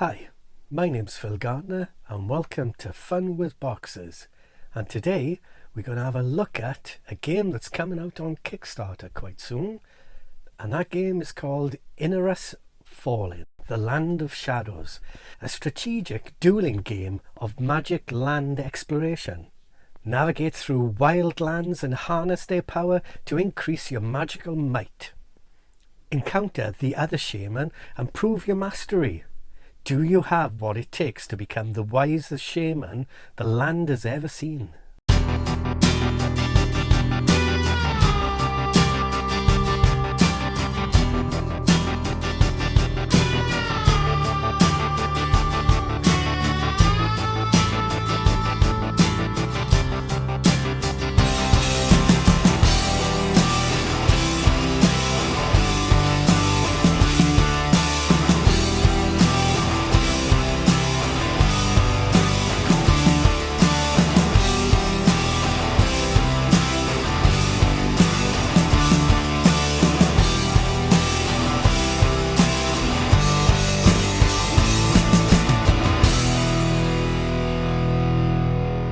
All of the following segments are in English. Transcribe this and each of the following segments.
Hi, my name's Phil Gardner and welcome to Fun with Boxes, and today we're going to have a look at a game that's coming out on Kickstarter quite soon, and that game is called Ynaros Fallin, the Land of Shadows, a strategic dueling game of magic land exploration. Navigate through wild lands and harness their power to increase your magical might. Encounter the other shaman and prove your mastery. Do you have what it takes to become the wisest shaman the land has ever seen?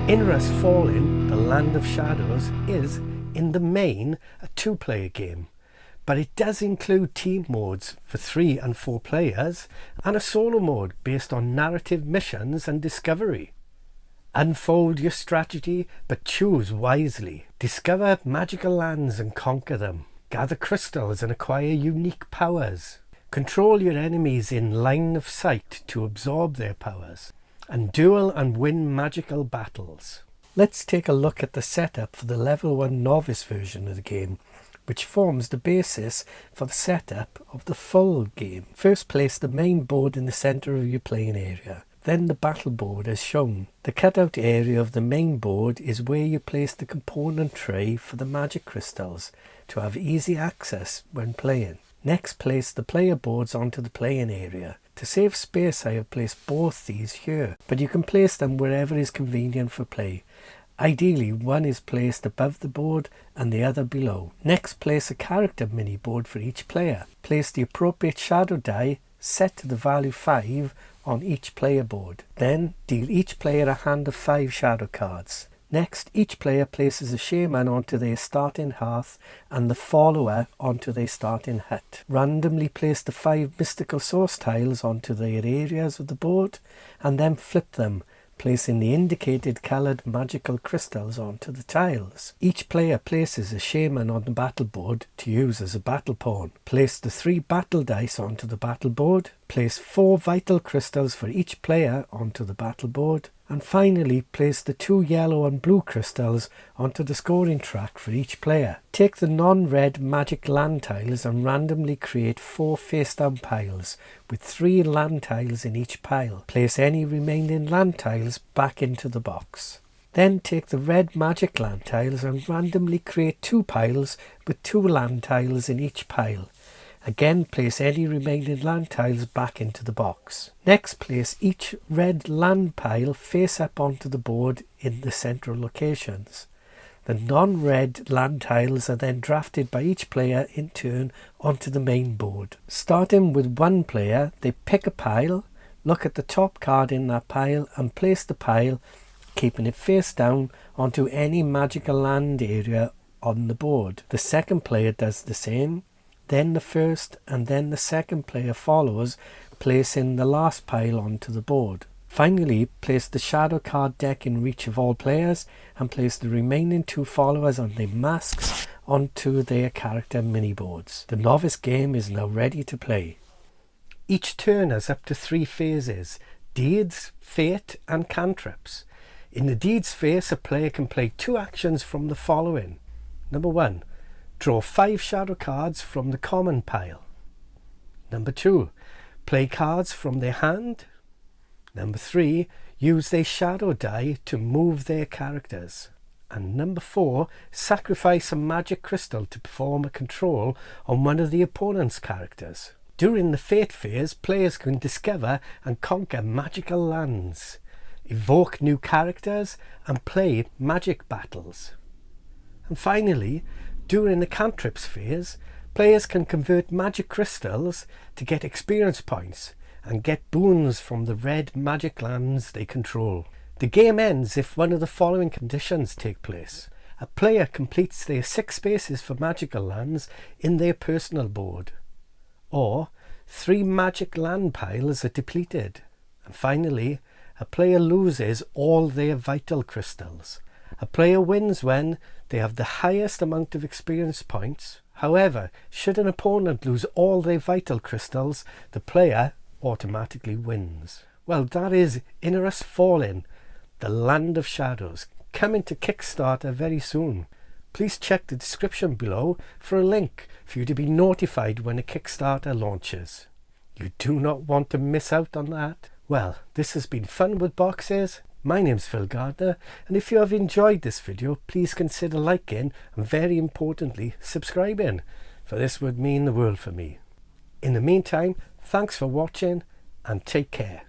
Ynaros Fallin, the Land of Shadows, is, in the main, a two-player game, but it does include team modes for 3 and 4 players and a solo mode based on narrative missions and discovery. Unfold your strategy, but choose wisely. Discover magical lands and conquer them. Gather crystals and acquire unique powers. Control your enemies in line of sight to absorb their powers. And duel and win magical battles. Let's take a look at the setup for the level 1 novice version of the game, which forms the basis for the setup of the full game. First, place the main board in the centre of your playing area. Then the battle board as shown. The cutout area of the main board is where you place the component tray for the magic crystals to have easy access when playing. Next, place the player boards onto the playing area. To save space, I have placed both these here, but you can place them wherever is convenient for play. Ideally, one is placed above the board and the other below. Next, place a character mini board for each player. Place the appropriate shadow die set to the value 5 on each player board. Then, deal each player a hand of 5 shadow cards. Next, each player places a shaman onto their starting hearth and the follower onto their starting hut. Randomly place the 5 mystical source tiles onto their areas of the board and then flip them, placing the indicated coloured magical crystals onto the tiles. Each player places a shaman on the battle board to use as a battle pawn. Place the 3 battle dice onto the battle board. Place 4 vital crystals for each player onto the battle board. And finally, place the 2 yellow and blue crystals onto the scoring track for each player. Take the non-red magic land tiles and randomly create 4 face-down piles with 3 land tiles in each pile. Place any remaining land tiles back into the box. Then take the red magic land tiles and randomly create 2 piles with 2 land tiles in each pile. Again, place any remaining land tiles back into the box. Next, place each red land pile face up onto the board in the central locations. The non-red land tiles are then drafted by each player in turn onto the main board. Starting with one player, they pick a pile, look at the top card in that pile and place the pile, keeping it face down, onto any magical land area on the board. The second player does the same. Then the first and then the second player follows, placing the last pile onto the board. Finally, place the shadow card deck in reach of all players and place the remaining 2 followers on their masks onto their character mini boards. The novice game is now ready to play. Each turn has up to 3 phases: deeds, fate and cantrips. In the deeds phase, a player can play 2 actions from the following. Number 1. Draw 5 shadow cards from the common pile. Number 2. Play cards from their hand. Number 3. Use their shadow die to move their characters. And number 4. Sacrifice a magic crystal to perform a control on one of the opponent's characters. During the fate phase, players can discover and conquer magical lands, evoke new characters and play magic battles. And finally, during the cantrips phase, players can convert magic crystals to get experience points and get boons from the red magic lands they control. The game ends if one of the following conditions take place. A player completes their 6 spaces for magical lands in their personal board, or 3 magic land piles are depleted, and finally a player loses all their vital crystals. A player wins when they have the highest amount of experience points. However, should an opponent lose all their vital crystals, the player automatically wins. Well, that is Ynaros Fallin, the Land of Shadows, coming to Kickstarter very soon. Please check the description below for a link for you to be notified when a Kickstarter launches. You do not want to miss out on that. Well, this has been Fun with Boxes. My name's Phil Gardner, and if you have enjoyed this video, please consider liking and, very importantly, subscribing, for this would mean the world for me. In the meantime, thanks for watching and take care.